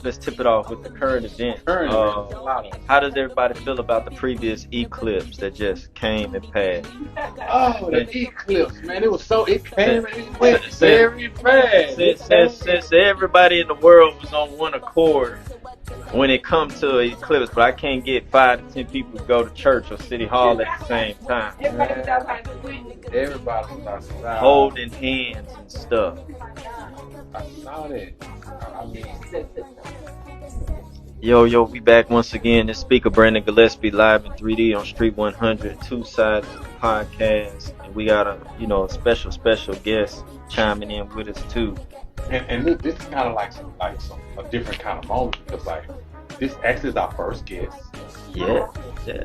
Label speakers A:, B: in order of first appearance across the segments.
A: Let's tip it off with the current event.
B: Current events.
A: How does everybody feel about the previous eclipse that just came and passed?
B: Oh, the eclipse, man! It came and it went
A: Since,
B: very fast.
A: since everybody in the world was on one accord when it comes to an eclipse, but I can't get 5 to 10 people to go to church or city hall at the same time,
B: Everybody was outside.
A: holding hands and stuff.
B: I saw that. I mean,
A: Yo, we back once again. This speaker Brandon Gillespie live in 3D on Street 100, two sides of the podcast, and we got a special guest chiming in with us too.
B: and this is kind of like a different kind of moment because like this actually is our first guest
A: Yeah.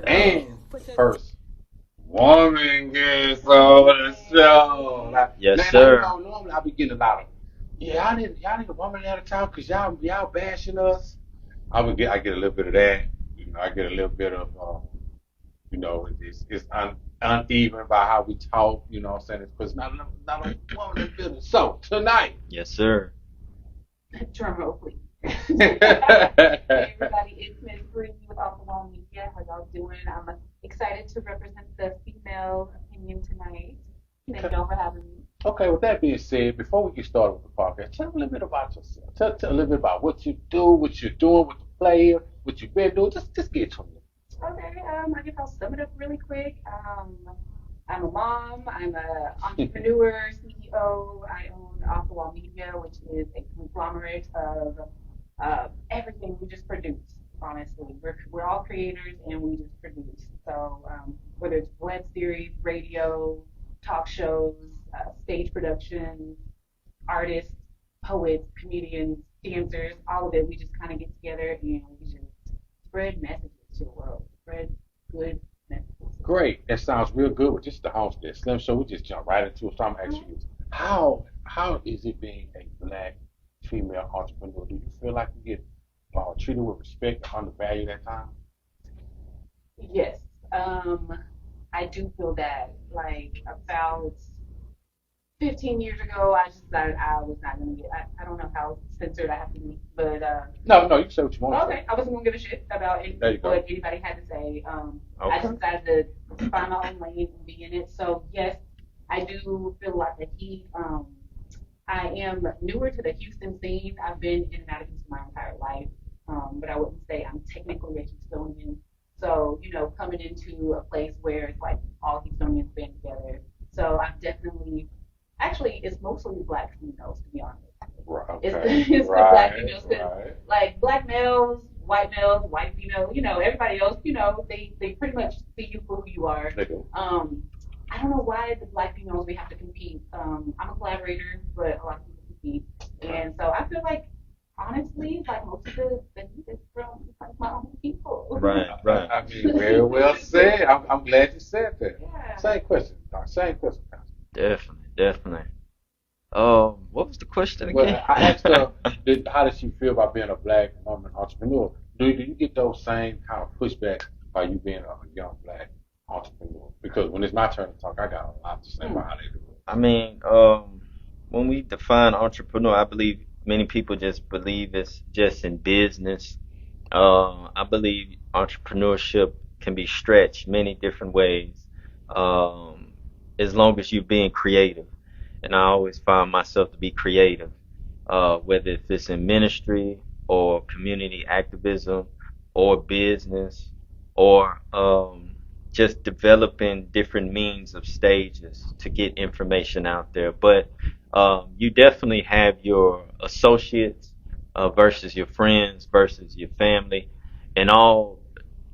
B: and first woman guest on the show. Like,
A: Yes,
B: now,
A: sir.
B: normally I be getting a lot of y'all need a woman out of town because y'all bashing us. I get a little bit of that. I get a little bit of it's uneven by how we talk. You know what I'm saying? Because not a woman in the building. So tonight.
A: Yes, sir.
C: Drum roll, please. Hey, everybody, it's Miss Bree with Off the Wall Media. How y'all doing? I'm excited to represent the female opinion tonight. Thank y'all for having me.
B: Okay, with that being said, before we get started with the podcast, tell a little bit about yourself. Tell a little bit about what you do, what you're doing with the player, what you've been doing. Just get to me.
C: Okay, I guess I'll sum it up really quick. I'm a mom. I'm an entrepreneur, CEO. I own Off the Wall Media, which is a conglomerate of everything we just produce. Honestly, we're all creators and we just produce. So whether it's web series, radio, talk shows, stage productions, artists, poets, comedians, dancers, all of it, we just kind of get together and we just spread messages to the world, spread good messages.
B: Great. That sounds real good. With just the homestead Slim Show, we just jump right into it. So I'm asking you, how is it being a black female entrepreneur? Do you feel like you get treated with respect and undervalued at times?
C: Yes, I do feel that. Like about 15 years ago, I just decided I was not going to get. I don't know how censored I have to be, but
B: No, you can say what you want.
C: okay, I wasn't going to give a shit about what anybody had to say. I just decided to find my own lane and be in it. So yes, I do feel like the heat. I am newer to the Houston scene. I've been in and out of Houston my entire life, but I wouldn't say I'm technically a Houstonian. So, coming into a place where it's like all Houstonians band together. So I've definitely, actually, it's mostly black females, to be honest.
B: Right, okay.
C: It's the black females, because like black males, white females, everybody else, they pretty much see you for who you are.
B: They do.
C: I don't know why the black females, we have to compete. I'm a collaborator, but a lot of people compete. And so I feel like, honestly, like most of the heat is from like my own people.
A: Right.
B: I mean, very well said. I'm glad you said that.
C: Yeah.
B: Same question, Doc. Same question.
A: Definitely. What was the question again?
B: Well, I asked her, how does she feel about being a black woman entrepreneur? Do you get those same kind of pushback by you being a young black entrepreneur? Because when it's my turn to talk, I got a lot to say about how they do it.
A: I mean, when we define entrepreneur, I believe many people just believe it's just in business. I believe entrepreneurship can be stretched many different ways, as long as you're being creative. And I always find myself to be creative, whether if it's in ministry or community activism or business or just developing different means of stages to get information out there. But you definitely have your associates versus your friends versus your family, and all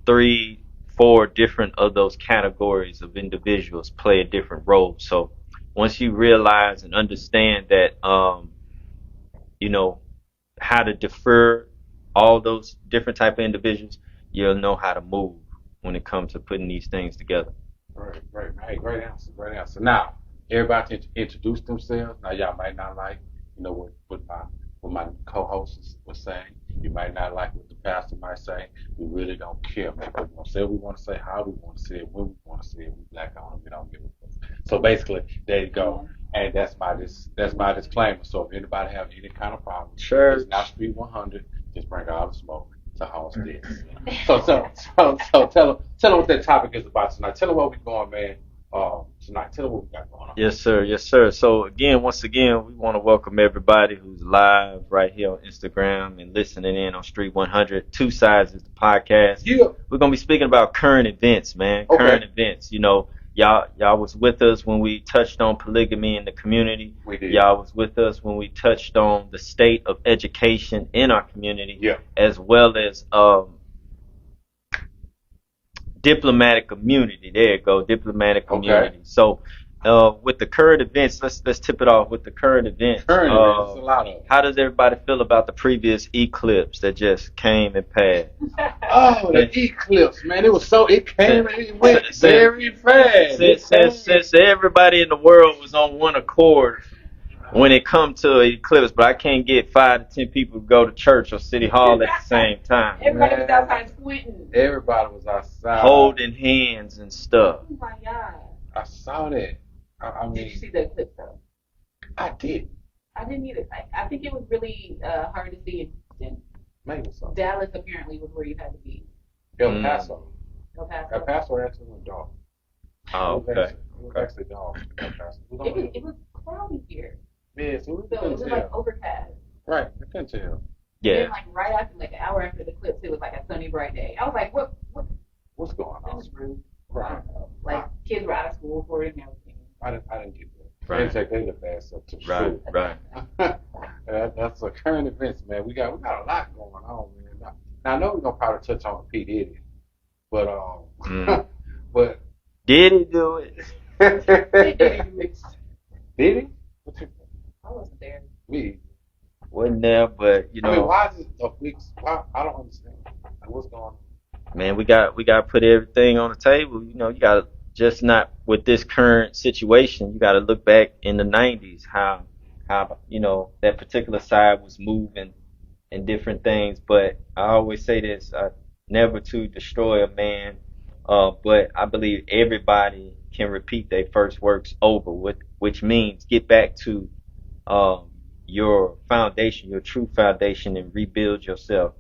A: 3, 4 different of those categories of individuals play a different role. So once you realize and understand that, how to defer all those different type of individuals, you'll know how to move when it comes to putting these things together.
B: Right. Hey, great answer. Now, everybody to introduce themselves. Now, y'all might not like, what my co-host was saying. You might not like what the pastor might say. We really don't care, man. We're gonna say what we want to say, how we want to say it, when we want to say it. We black on it. We don't give a fuck. So basically, there you go. And that's my disclaimer. So if anybody have any kind of problem,
A: Church.
B: it's not Street 100. Just bring all the smoke to Homestead. So tell them what that topic is about tonight. Tell them where we're going, man. Tonight. Tell them what we got going on.
A: Yes, sir. Yes, sir. So once again, we want to welcome everybody who's live right here on Instagram and listening in on Street 100. Two Sides is the podcast.
B: Yeah.
A: We're gonna be speaking about current events, man.
B: Okay.
A: Current events. You know, y'all was with us when we touched on polygamy in the community.
B: We did.
A: Y'all was with us when we touched on the state of education in our community,
B: Yeah.
A: as well as diplomatic immunity. There you go, diplomatic immunity. So, with the current events, let's tip it off with the current events.
B: Current events, a lot of.
A: How does everybody feel about the previous eclipse that just came and passed?
B: Oh, the eclipse, man! It came and it went very fast.
A: Since everybody in the world was on one accord when it come to an eclipse, but I can't get 5 to 10 people to go to church or city hall at the same time.
C: Everybody was outside squinting.
B: Everybody was outside.
A: Holding hands and stuff.
C: Oh my God.
B: I saw that. I mean,
C: Did you see the eclipse though?
B: I did.
C: I didn't either. I think it was really hard to see in Houston.
B: Maybe so.
C: Dallas apparently was where you had to be.
B: El Paso.
C: El Paso.
B: El Paso actually went dark.
A: Oh, okay.
B: It was actually dark. El Paso.
C: It was cloudy here.
B: Yeah, so we
C: So it
B: couldn't
C: was
B: tell.
C: like overcast.
B: Right, we couldn't tell.
A: Yeah.
C: And then, like right after, like an hour after the eclipse, it was like a sunny, bright day. I was like,
B: What's going
C: This
B: on?
C: is rude.
B: Right.
C: Like kids were out of school for it and everything.
B: I didn't get that.
A: Right.
B: They didn't take their fast up to the
A: Right,
B: shoot.
A: right.
B: That's a current events, man. We got a lot going on, man. Now I know we're gonna probably touch on P Diddy, but but
A: Did he do it?
B: Did he?
C: I wasn't there.
B: Me.
A: Wasn't there, but
B: I mean, why is it a big? Why, I don't understand. Like, what's going on?
A: man, we got to put everything on the table. You know, you got to just not with this current situation. You got to look back in the '90s, how you know that particular side was moving and different things. But I always say this: never to destroy a man, but I believe everybody can repeat their first works over, which means get back to your foundation, your true foundation, and rebuild yourself.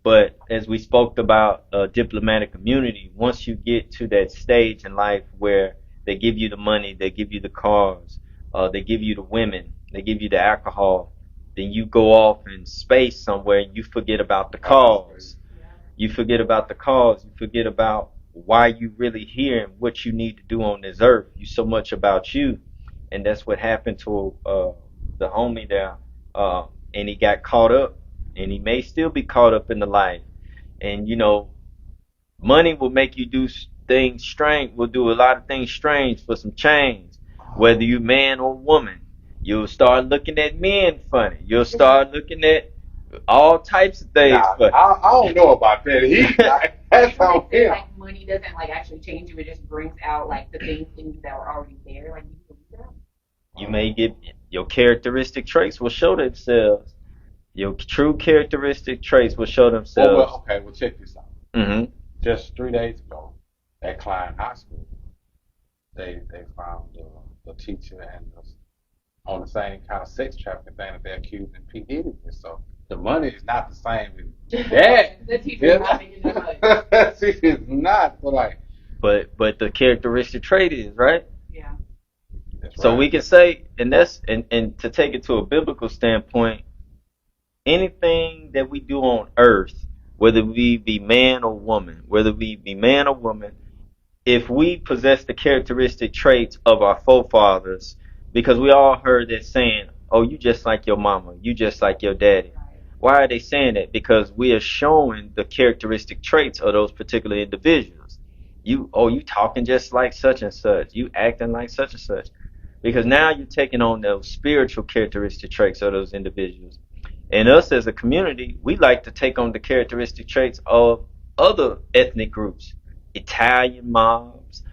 A: But as we spoke about diplomatic immunity, once you get to that stage in life where they give you the money, they give you the cars, they give you the women, they give you the alcohol, then you go off in space somewhere and you forget about the cause. You forget about the cause. You forget about why you really here and what you need to do on this earth. You so much about you, and that's what happened to the homie there. And he got caught up, and he may still be caught up in the life. And you know, money will make you do things strange. Will do a lot of things strange for some change. Whether you man or woman, you'll start looking at men funny. You'll start looking at all types of things.
B: Nah, I don't know about that. That's on him.
C: Like money doesn't like actually change you; it just brings out like the things in you that were already there. Like you believe that?
A: You may get your characteristic traits will show themselves. Your true characteristic traits will show themselves.
B: Okay, well check this out.
A: Mm-hmm.
B: Just 3 days ago, at Klein High School, they found the teacher and on the same kind of sex trafficking thing that they're accusing P Diddy with. So the money is not the same as that.
C: The teacher is not making the money.
B: It is not.
A: But the characteristic trait is right.
C: Yeah.
A: So we can say, and to take it to a biblical standpoint, anything that we do on earth, whether we be man or woman, if we possess the characteristic traits of our forefathers, because we all heard that saying, oh, you just like your mama, you just like your daddy. Why are they saying that? Because we are showing the characteristic traits of those particular individuals. You talking just like such and such, you acting like such and such. Because now you're taking on those spiritual characteristic traits of those individuals. And us as a community, we like to take on the characteristic traits of other ethnic groups, Italian mobs,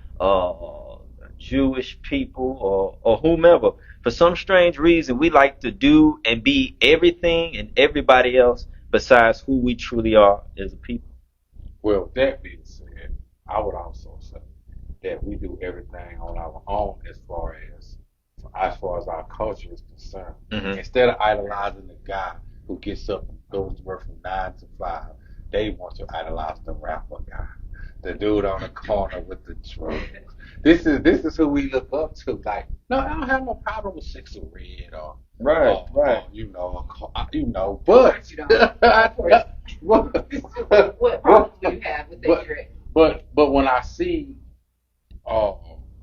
A: Jewish people, or whomever. For some strange reason, we like to do and be everything and everybody else besides who we truly are as a people.
B: Well, that being said, I would also say that we do everything on our own as far as as far as our culture is concerned.
A: Hmm.
B: Instead of idolizing the guy who gets up and goes to work from 9 to 5, they want to idolize the rapper guy, the dude on the corner with the drugs. This is who we look up to. Like, no, I don't have no problem with Six of Red
A: Right, right.
B: but
C: You don't. Of course. What problem do you have with
B: but
C: that trick?
B: but when I see uh,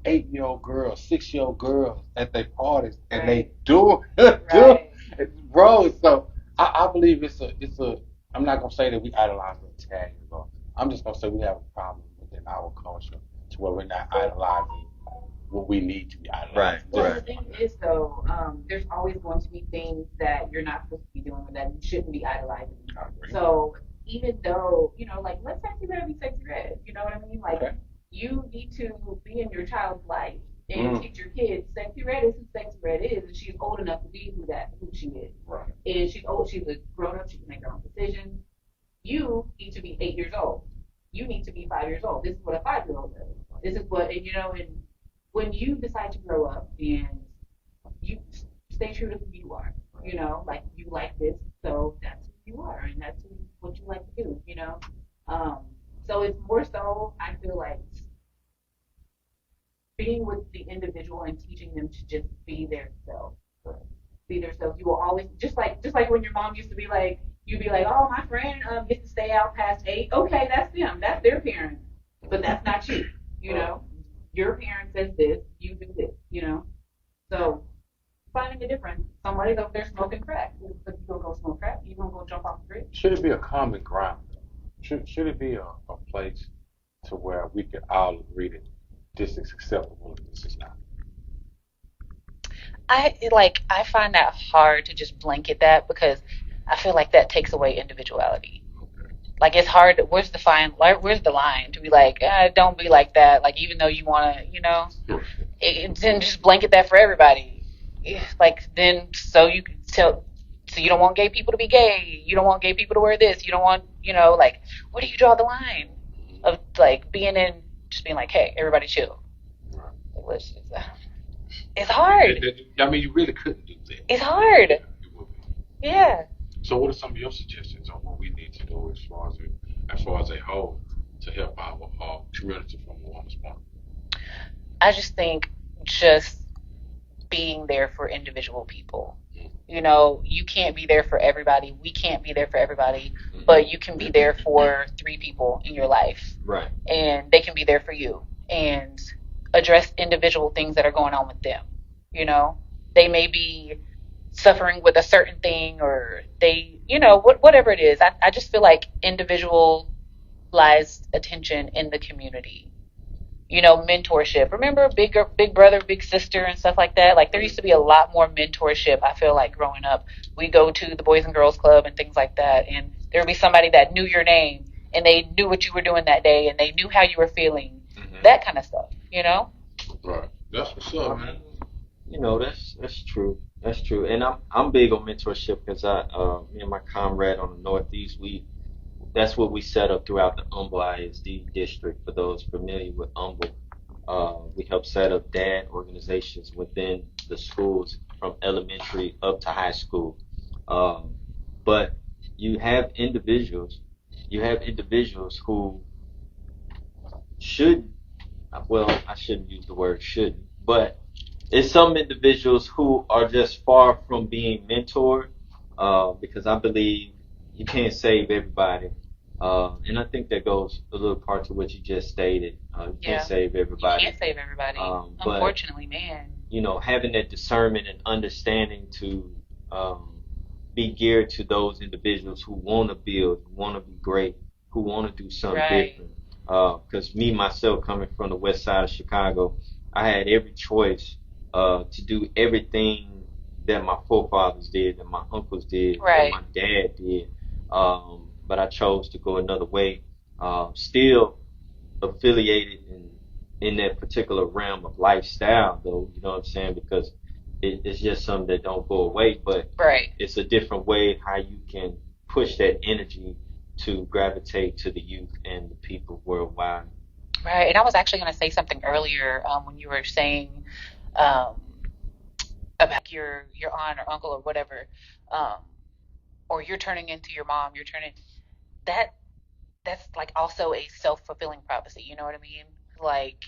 B: 8-year-old girls, 6-year-old girls at their parties, and they do
C: Right.
B: bro. So I believe it's a. I'm not gonna say that we idolize the Italians, or I'm just gonna say we have a problem within our culture to where we're not idolizing what we need to be idolizing.
A: Right,
C: Well,
A: right.
C: the thing is, though, there's always going to be things that you're not supposed to be doing or that you shouldn't be idolizing.
B: I agree.
C: So even though, like, let Sexy Red be Sexy Red, you know what I mean? Like,
B: Okay.
C: you need to be in your child's life and teach your kids Sexy Red is who Sexy Red is, and she's old enough to be who she is.
B: Right.
C: And she's old, she's a grown up, she can make her own decisions. You need to be 8 years old. You need to be 5 years old. This is what a 5-year-old does. This is what, and when you decide to grow up and you stay true to who you are, like you like this, so that's who you are, and that's what you like to do. So it's more so, I feel like, being with the individual and teaching them to just be their self. Be their self. You will always just like when your mom used to be like, you'd be like, oh, my friend gets to stay out past 8. Okay, that's them. That's their parent. But that's not you. Your parent says this, you do this. So finding the difference. Somebody's over there smoking crack. You gonna go smoke crack? You gonna go jump off the bridge?
B: Should it be a common ground? Should it be a place to where we can all agree that this is acceptable and this is not?
D: I find that hard to just blanket that because I feel like that takes away individuality. Like it's hard. Where's the fine? Where's the line to be like, don't be like that? Like even though you want to, then just blanket that for everybody. Like then, so you can tell. So you don't want gay people to be gay. You don't want gay people to wear this. You don't want, like, where do you draw the line of like just being like, hey, everybody chill.
B: Right.
D: It's hard.
B: I mean, you really couldn't do that.
D: It's hard. Yeah.
B: So, what are some of your suggestions on what we need to do as far as a whole to help our community from a woman's point?
D: I just think just being there for individual people. You can't be there for everybody. We can't be there for everybody, but you can be there for 3 people in your life.
A: Right.
D: And they can be there for you and address individual things that are going on with them. They may be suffering with a certain thing or they, whatever it is. I just feel like individualized attention in the community. Mentorship. Remember big brother, big sister and stuff like that? Like there used to be a lot more mentorship, I feel like, growing up. We go to the Boys and Girls Club and things like that, and there would be somebody that knew your name and they knew what you were doing that day and they knew how you were feeling. That kind of stuff,
B: Right. That's what's up, man.
A: That's true. That's true. And I'm big on mentorship because me and my comrade on the Northeast, that's what we set up throughout the Humble ISD district. For those familiar with Humble, we help set up DAD organizations within the schools from elementary up to high school. But you have individuals who should, well, I shouldn't use the word should, but it's some individuals who are just far from being mentored, because I believe you can't save everybody. And I think that goes a little part to what you just stated. You can't save everybody.
D: You can't save everybody.
A: But,
D: unfortunately, man.
A: Having that discernment and understanding to be geared to those individuals who want to build, who want to be great, who want to do something different. Because me, myself, coming from the west side of Chicago, I had every choice to do everything that my forefathers did, that my uncles did, that my dad did. But I chose to go another way. Still affiliated in that particular realm of lifestyle, though, you know what I'm saying? Because it's just something that don't go away, but it's a different way how you can push that energy to gravitate to the youth and the people worldwide.
D: Right. And I was actually going to say something earlier when you were saying about your aunt or uncle or whatever, um, or you're turning into your mom, you're turning that that's like also a self-fulfilling prophecy, you know what I mean? Like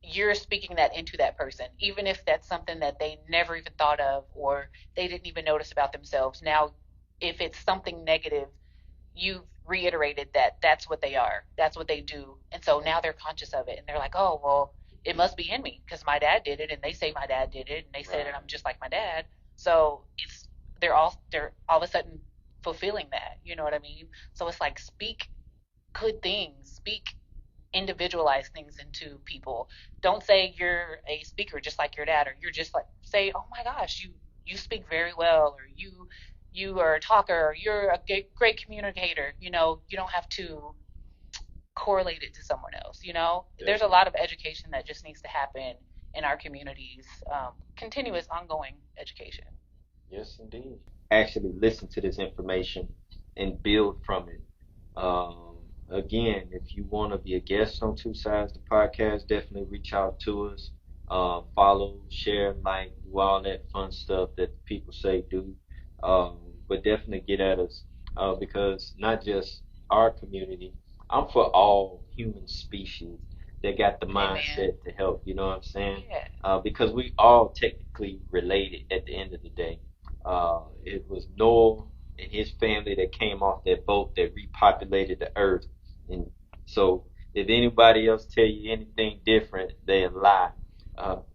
D: you're speaking that into that person, even if that's something that they never even thought of or they didn't even notice about themselves. Now, if it's something negative, you've reiterated that that's what they are, that's what they do. And so now they're conscious of it and they're like, oh, well, it must be in me because my dad did it and they say my dad did it and they said it, I'm just like my dad. So it's they're all of a sudden fulfilling that, you know what I mean? So it's like speak good things, speak individualize things into people. Don't say you're a speaker just like your dad, or you're just like say, oh my gosh, you speak very well, or you are a talker, or you're a great communicator. You know, you don't have to correlate it to someone else. You know, there's a lot of education that just needs to happen in our communities, continuous, ongoing education.
A: Yes, indeed. Actually listen to this information and build from it. Again, if you want to be a guest on Two Sides the Podcast, definitely reach out to us. Follow, share, like, do all that fun stuff that people say do. But definitely get at us because not just our community, I'm for all human species that got the
D: Amen.
A: mindset to help. You know what I'm saying?
D: Yeah.
A: Because we all technically related at the end of the day. It was Noah and his family that came off that boat that repopulated the earth. And so, if anybody else tell you anything different, they lie.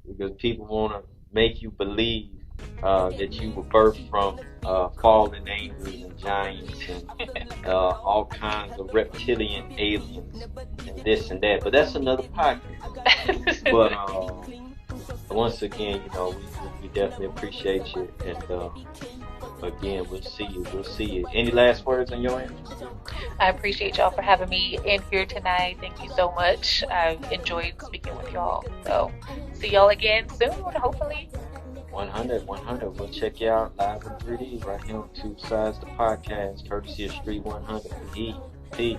A: Because people want to make you believe that you were birthed from fallen angels and giants and all kinds of reptilian aliens and this and that. But that's another podcast. But once again, we definitely appreciate you. And again, we'll see you. We'll see you. Any last words on your end?
D: I appreciate y'all for having me in here tonight. Thank you so much. I've enjoyed speaking with y'all. So, see y'all again soon, hopefully.
A: 100, 100. We'll check you out live in 3D right here on Two Sides the Podcast, courtesy of Street 100. Peace.